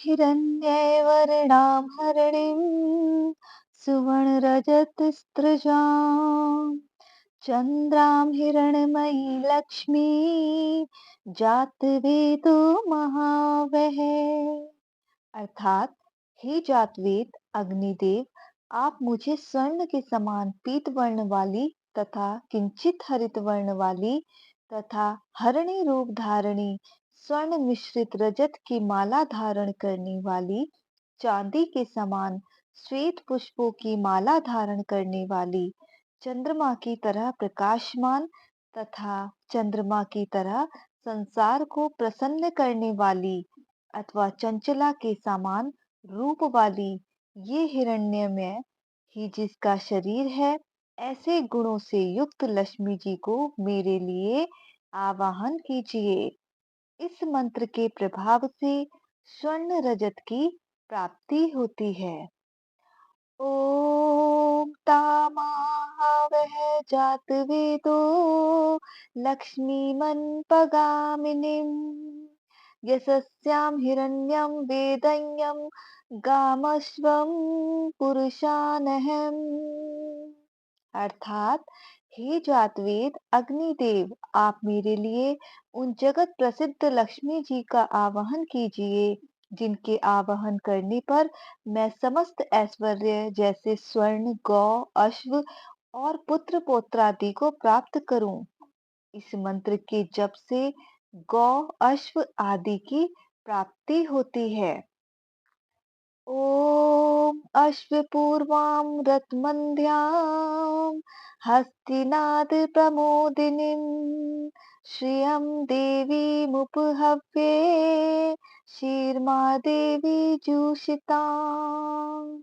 हिरण्यवर्णां हरिणीं सुवर्णरजतस्रजां चन्द्रां हिरण्मयी लक्ष्मी जातवेदो महावह। अर्थात, हे जातवेद अग्निदेव, आप मुझे स्वर्ण के समान पीत वर्ण वाली तथा किंचित हरित वर्ण वाली तथा हरिणी रूप धारणी स्वर्ण मिश्रित रजत की माला धारण करने वाली, चांदी के समान श्वेत पुष्पों की माला धारण करने वाली, चंद्रमा की तरह प्रकाशमान तथा चंद्रमा की तरह संसार को प्रसन्न करने वाली अथवा चंचला के समान रूप वाली ये हिरण्यमय ही जिसका शरीर है, ऐसे गुणों से युक्त लक्ष्मी जी को मेरे लिए आवाहन कीजिए। इस मंत्र के प्रभाव से स्वर्ण रजत की प्राप्ति होती है। ओम तामाहवः जातवेदो लक्ष्मीमन्पगामिनीम् यशस्यां हिरण्यं वेदन्यं गामश्वं पुरुषानहम्। अर्थात, हे जातवेद अग्निदेव, आप मेरे लिए उन जगत प्रसिद्ध लक्ष्मी जी का आवाहन कीजिए जिनके आवाहन करने पर मैं समस्त ऐश्वर्य जैसे स्वर्ण, गौ, अश्व और पुत्र पौत्रादि को प्राप्त करूं। इस मंत्र के जप से गौ, अश्व आदि की प्राप्ति होती है। ओम अश्वपूर्वां रथमध्यां हस्तिनाद प्रमोदिनीं श्रियं देवीमुपहव्ये शीर्मा देवी जूषिताम्।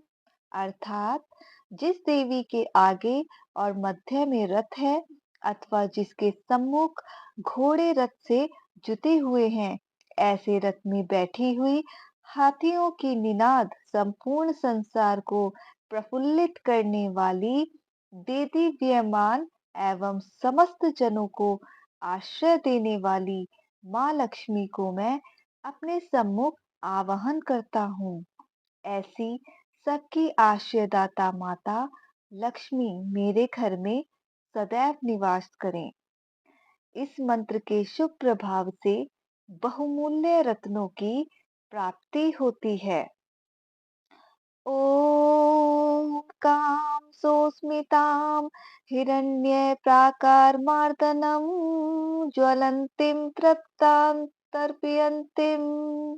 अर्थात, जिस देवी के आगे और मध्य में रथ है अथवा जिसके सम्मुख घोड़े रथ से जुते हुए हैं, ऐसे रथ में बैठी हुई हाथियों की निनाद संपूर्ण संसार को प्रफुल्लित करने वाली, देदीप्यमान एवं समस्त जनों को आश्रय देने वाली माँ लक्ष्मी को मैं अपने सम्मुख आवाहन करता हूँ। ऐसी सबकी आश्रयदाता माता लक्ष्मी मेरे घर में सदैव निवास करें। इस मंत्र के शुभ प्रभाव से बहुमूल्य रत्नों की प्राप्ति होती है। ओम काम सोस्मितां हिरण्य प्राकार मार्दनम ज्वलंतीं तृप्तां तर्पयन्तीं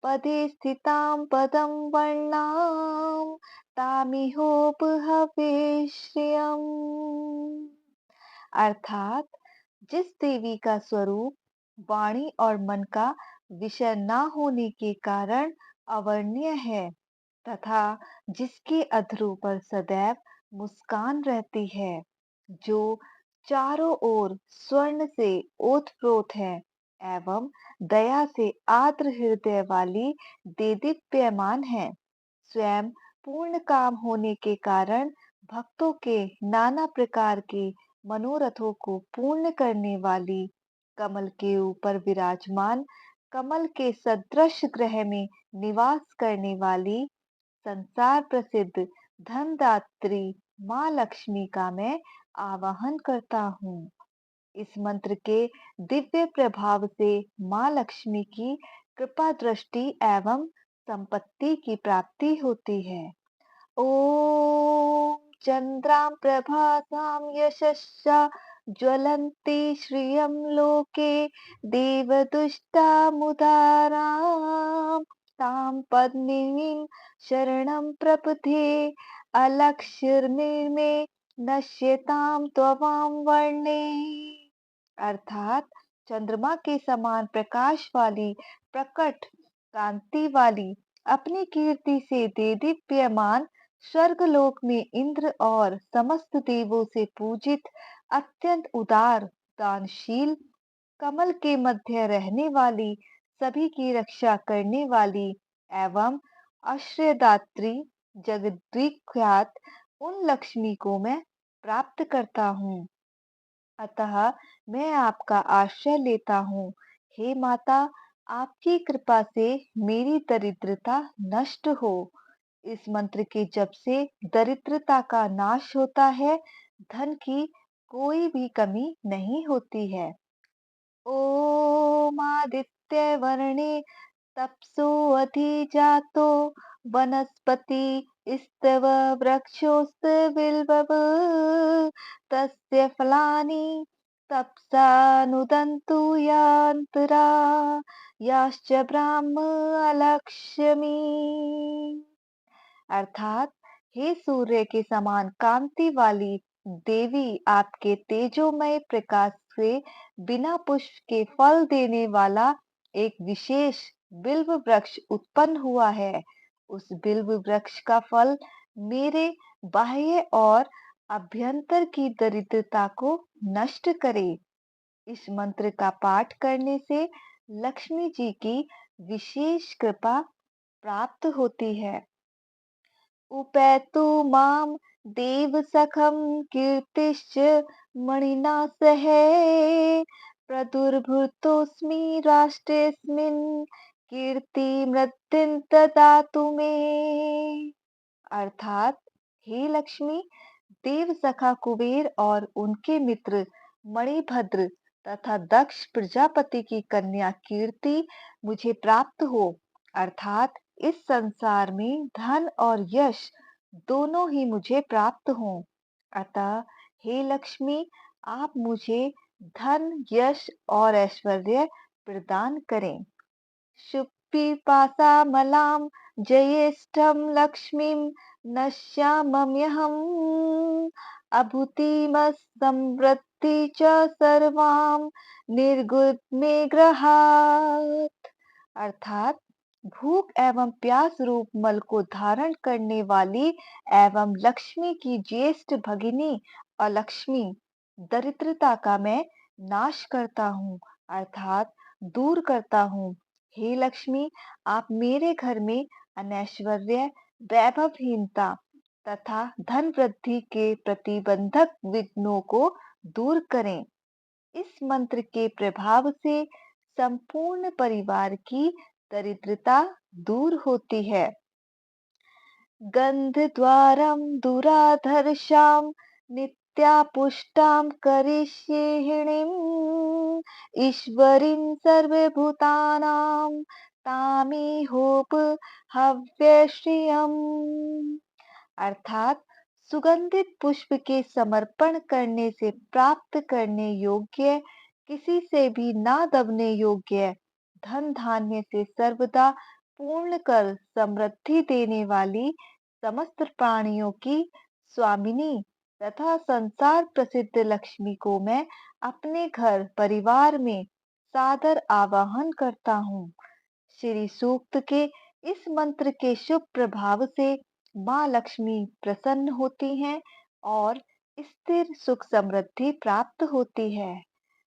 पदे स्थितां पदं वर्णां तामिहोपहवे श्रियम्। अर्थात, जिस देवी का स्वरूप वाणी और मन का विषय न होने के कारण अवर्णीय है तथा जिसके अधरों पर सदैव मुस्कान रहती है, जो चारों ओर स्वर्ण से ओतप्रोत है एवं दया से आर्द्र हृदय वाली देदीप्यमान है, स्वयं पूर्ण काम होने के कारण भक्तों के नाना प्रकार के मनोरथों को पूर्ण करने वाली, कमल के ऊपर विराजमान कमल के सदृश ग्रह में निवास करने वाली, संसार प्रसिद्ध धनदात्री माँ लक्ष्मी का मैं आवाहन करता हूँ। इस मंत्र के दिव्य प्रभाव से माँ लक्ष्मी की कृपा दृष्टि एवं संपत्ति की प्राप्ति होती है। ओम चंद्रां प्रभासां यशस्या ज्वलन्ति श्रियं लोके देवदुष्टामुदारां तां पद्मिनीं शरणं प्रपद्ये अलक्ष्मीर्मे नश्यतां त्ववां वर्णे। अर्थात, चंद्रमा के समान प्रकाश वाली, प्रकट कांति वाली, अपनी कीर्ति से देदीप्यमान, स्वर्गलोक में इंद्र और समस्त देवों से पूजित, अत्यंत उदार, दानशील, कमल के मध्य रहने वाली, सभी की रक्षा करने वाली एवं आश्रयदात्री जगद्विख्यात उन लक्ष्मी को मैं प्राप्त करता हूँ। अतः मैं आपका आश्रय लेता हूँ, हे माता, आपकी कृपा से मेरी दरिद्रता नष्ट हो। इस मंत्र के जप से दरिद्रता का नाश होता है, धन की कोई भी कमी नहीं होती है। ओम आदित्य वर्णे तपसो अधिजातो वनस्पति स्तव वृक्षोऽस्त्विलवः तस्य फलानि तपसा नुदन्तु यान्तरा याश्च ब्राह्म अलक्ष्मी। अर्थात, हे सूर्य के समान कांति वाली देवी, आपके तेजोमय प्रकाश से बिना पुष्प के फल देने वाला एक विशेष बिल्व वृक्ष उत्पन्न हुआ है। उस बिल्व वृक्ष का फल मेरे बाह्य और अभ्यंतर की दरिद्रता को नष्ट करे। इस मंत्र का पाठ करने से लक्ष्मी जी की विशेष कृपा प्राप्त होती है। उपैतु मां देवसखं कीर्तिश्च मणिना सह प्रदुर्भूतोऽस्मि राष्ट्रेऽस्मिन् कीर्तिमृद्धिं ददातु मे। अर्थात, हे लक्ष्मी, देव सखा कुबेर और उनके मित्र मणिभद्र तथा दक्ष प्रजापति की कन्या कीर्ति मुझे प्राप्त हो। अर्थात, इस संसार में धन और यश दोनों ही मुझे प्राप्त हों। अतः हे लक्ष्मी, आप मुझे धन, यश और ऐश्वर्य प्रदान करें। शुप्पिपासामलां जयेष्ठं लक्ष्मीं नश्याम्यहम् अभूतिमसमृद्धि च सर्वां निर्गुद मे गृहात्। अर्थात, भूख एवं प्यास रूप मल को धारण करने वाली एवं लक्ष्मी की ज्येष्ठ भगिनी अलक्ष्मी, दरिद्रता का मैं नाश करता हूँ, अर्थात दूर करता हूँ। हे लक्ष्मी, आप मेरे घर में अनैश्वर्य, वैभवहीनता तथा धन वृद्धि के प्रतिबंधक विघ्नों को दूर करें। इस मंत्र के प्रभाव से संपूर्ण परिवार की दरिद्रता दूर होती है। गन्धद्वारं दुराधर्षां नित्यापुष्टां करिष्येहिणीम् ईश्वरीं सर्वभूतानां तामिहोपहव्यश्रियम्। अर्थात, सुगंधित पुष्प के समर्पण करने से प्राप्त करने योग्य, किसी से भी ना दबने योग्य, धन धान्य से सर्वदा पूर्ण कर समृद्धि देने वाली, समस्त प्राणियों की स्वामिनी तथा संसार प्रसिद्ध लक्ष्मी को मैं अपने घर परिवार में सादर आवाहन करता हूँ। श्री सूक्त के इस मंत्र के शुभ प्रभाव से माँ लक्ष्मी प्रसन्न होती हैं और स्थिर सुख समृद्धि प्राप्त होती है।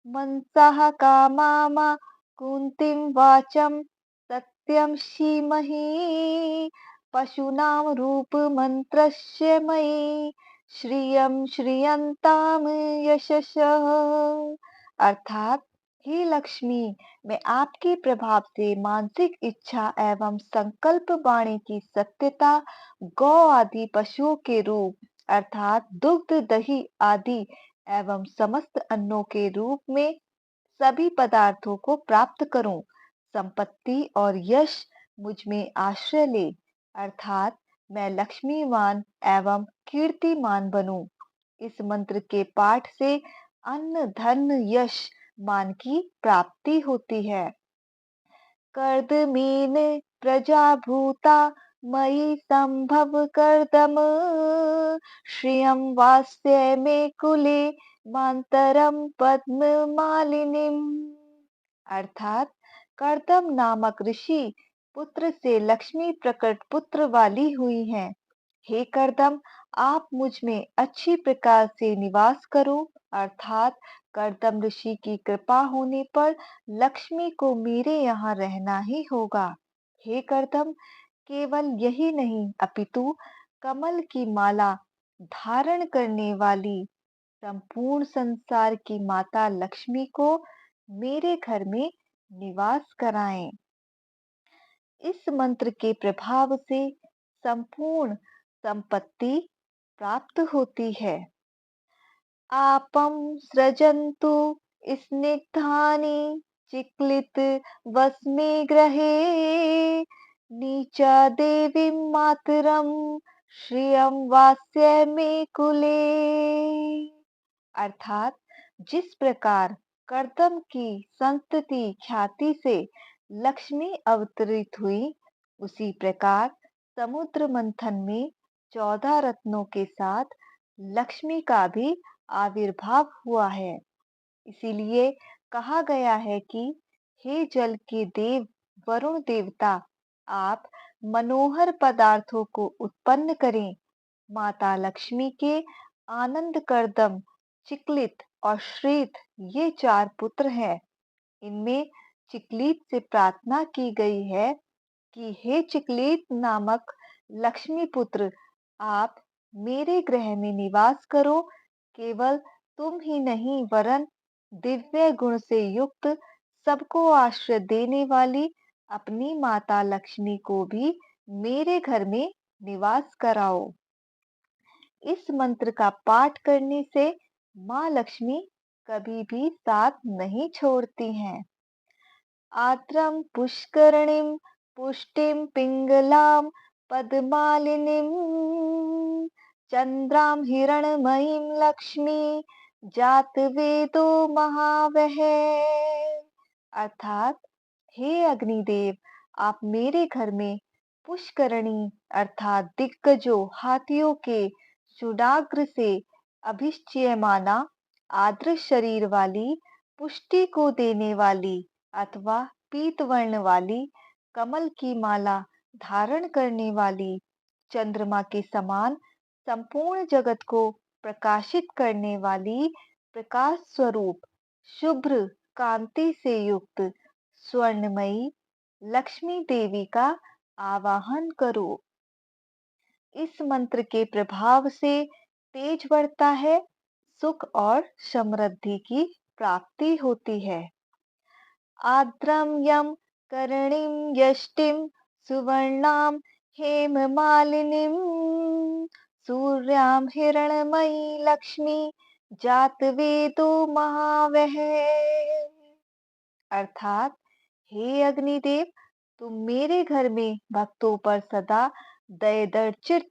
मनसः कामामा कुन्तीं वाचं सत्यं सीमहि पशूनां रूपमन्त्रस्य मयि श्रियं श्रियन्तां यशसः। अर्थात, हे लक्ष्मी, मैं आपके प्रभाव से मानसिक इच्छा एवं संकल्प वाणी की सत्यता, गौ आदि पशुओं के रूप अर्थात दुग्ध, दही आदि एवं समस्त अन्नों के रूप में सभी पदार्थों को प्राप्त करूं। संपत्ति और यश मुझ में आश्रय ले, अर्थात मैं लक्ष्मीवान एवं कीर्तिमान बनूं। इस मंत्र के पाठ से अन्न, धन, यश, मान की प्राप्ति होती है। कर्दमेन प्रजा भूता मयि संभव कर्दम श्रियं वास्य मे कुले मातरम पद्म मालिनीम। अर्थात, कर्दम नामक ऋषि पुत्र से लक्ष्मी प्रकट पुत्र वाली हुई हैं। हे कर्दम, आप मुझ में अच्छी प्रकार से निवास करो। अर्थात, कर्दम ऋषि की कृपा होने पर लक्ष्मी को मेरे यहाँ रहना ही होगा। हे कर्दम, केवल यही नहीं अपितु कमल की माला धारण करने वाली संपूर्ण संसार की माता लक्ष्मी को मेरे घर में निवास कराएं। इस मंत्र के प्रभाव से संपूर्ण संपत्ति प्राप्त होती है। आपम सृजन्तु स्निग्धानि चिक्लित वस्मे ग्रहे नीचा देवीं मातरम श्रियं वास्य मे कुले। अर्थात जिस प्रकार कर्दम की संस्तति ख्याति से लक्ष्मी अवतरित हुई, उसी प्रकार समुद्र मंथन में 14 रत्नों के साथ लक्ष्मी का भी आविर्भाव हुआ है। इसीलिए कहा गया है कि हे जल के देव वरुण देवता, आप मनोहर पदार्थों को उत्पन्न करें। माता लक्ष्मी के आनंद करदम, चिकलित और श्वेत ये 4 पुत्र हैं। इनमें चिकलित से प्रार्थना की गई है कि हे चिकलित नामक लक्ष्मी पुत्र, आप मेरे ग्रह में निवास करो। केवल तुम ही नहीं वरन दिव्य गुण से युक्त सबको आश्रय देने वाली अपनी माता लक्ष्मी को भी मेरे घर में निवास कराओ। इस मंत्र का पाठ करने से माँ लक्ष्मी कभी भी साथ नहीं छोड़ती हैं। आद्रम पुष्करणीं पुष्टिं पिंगलां पद्मालिनीं चंद्रां हिरणमयीं लक्ष्मी जातवेदो महावह। अर्थात हे अग्निदेव, आप मेरे घर में पुष्करणी अर्थात दिग्गजों हाथियों के सुडाग्र से अभिष्यमाना आद्र शरीर वाली, पुष्टि को देने वाली अथवा पीत वर्ण वाली, कमल की माला धारण करने वाली, चंद्रमा के समान संपूर्ण जगत को प्रकाशित करने वाली, प्रकाश स्वरूप शुभ्र कांति से युक्त स्वर्णमयी लक्ष्मी देवी का आवाहन करो। इस मंत्र के प्रभाव से तेज बढ़ता है, सुख और समृद्धि की प्राप्ति होती है। आद्रम यम करणीं यष्टिं सुवर्णां हेममालिनीं सूर्यां हिरणमयी लक्ष्मी जातवेदो महावह। अर्थात हे अग्निदेव, तुम मेरे घर में भक्तों पर सदा दयदर्चित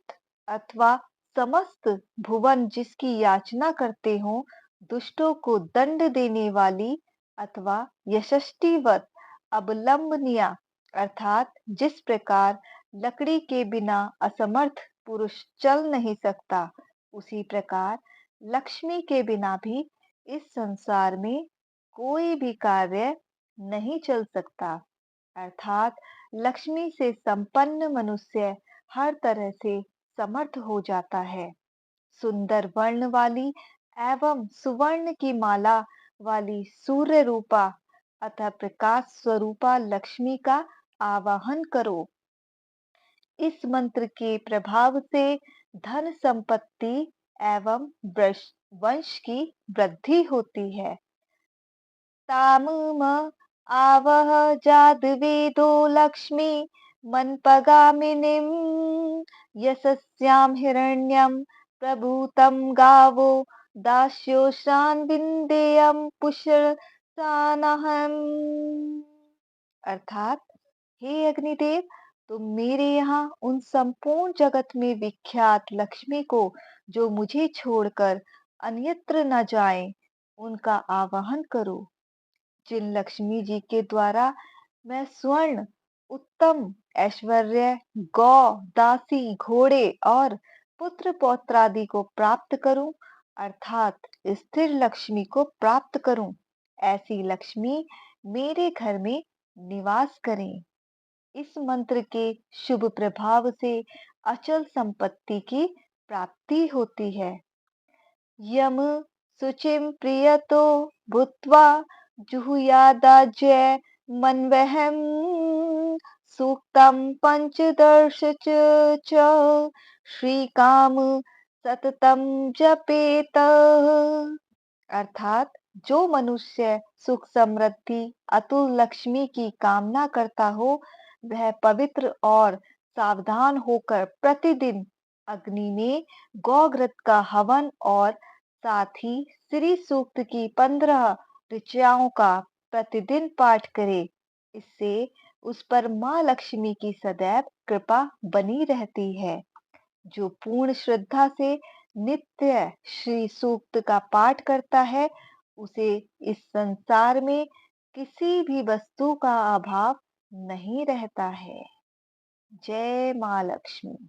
अथवा समस्त भुवन जिसकी याचना करते हो, दुष्टों को दंड देने वाली अथवा यशस्टिवत अवलंबनिया अर्थात जिस प्रकार लकड़ी के बिना असमर्थ पुरुष चल नहीं सकता, उसी प्रकार लक्ष्मी के बिना भी इस संसार में कोई भी कार्य नहीं चल सकता। अर्थात लक्ष्मी से संपन्न मनुष्य हर तरह से समर्थ हो जाता है। सुंदर वर्ण वाली एवं सुवर्ण की माला वाली सूर्य रूपा अतः प्रकाश स्वरूपा लक्ष्मी का आवाहन करो। इस मंत्र के प्रभाव से धन संपत्ति एवं वंश की वृद्धि होती है। तामुम आवह जातवेदो लक्ष्मी मनपगामिनीं यशस्यां हिरण्यं प्रभूतं गावो दास्योश्रान् विन्देयं पुष्यसानहम्। अर्थात हे अग्निदेव, तुम मेरे यहाँ उन संपूर्ण जगत में विख्यात लक्ष्मी को, जो मुझे छोड़कर अन्यत्र न जाएं, उनका आवाहन करो। जिन लक्ष्मी जी के द्वारा मैं स्वर्ण, उत्तम ऐश्वर्य, गौ, दासी, घोड़े और पुत्र पौत्रादि को प्राप्त करूं, अर्थात स्थिर लक्ष्मी को प्राप्त करूं, ऐसी लक्ष्मी मेरे घर में निवास करें। इस मंत्र के शुभ प्रभाव से अचल संपत्ति की प्राप्ति होती है। यम शुचिं प्रियतो भूत्वा जुहुयादाज्य मन्वहं सूक्तं पंचदश च श्रीकाम सततम जपेत। अर्थात जो मनुष्य सुख समृद्धि अतुल लक्ष्मी की कामना करता हो, वह पवित्र और सावधान होकर प्रतिदिन अग्नि में गौघृत का हवन और साथ ही श्री सूक्त की 15 ऋचाओं का प्रतिदिन पाठ करे। इससे उस पर माँ लक्ष्मी की सदैव कृपा बनी रहती है। जो पूर्ण श्रद्धा से नित्य श्री सूक्त का पाठ करता है, उसे इस संसार में किसी भी वस्तु का अभाव नहीं रहता है। जय माँ लक्ष्मी।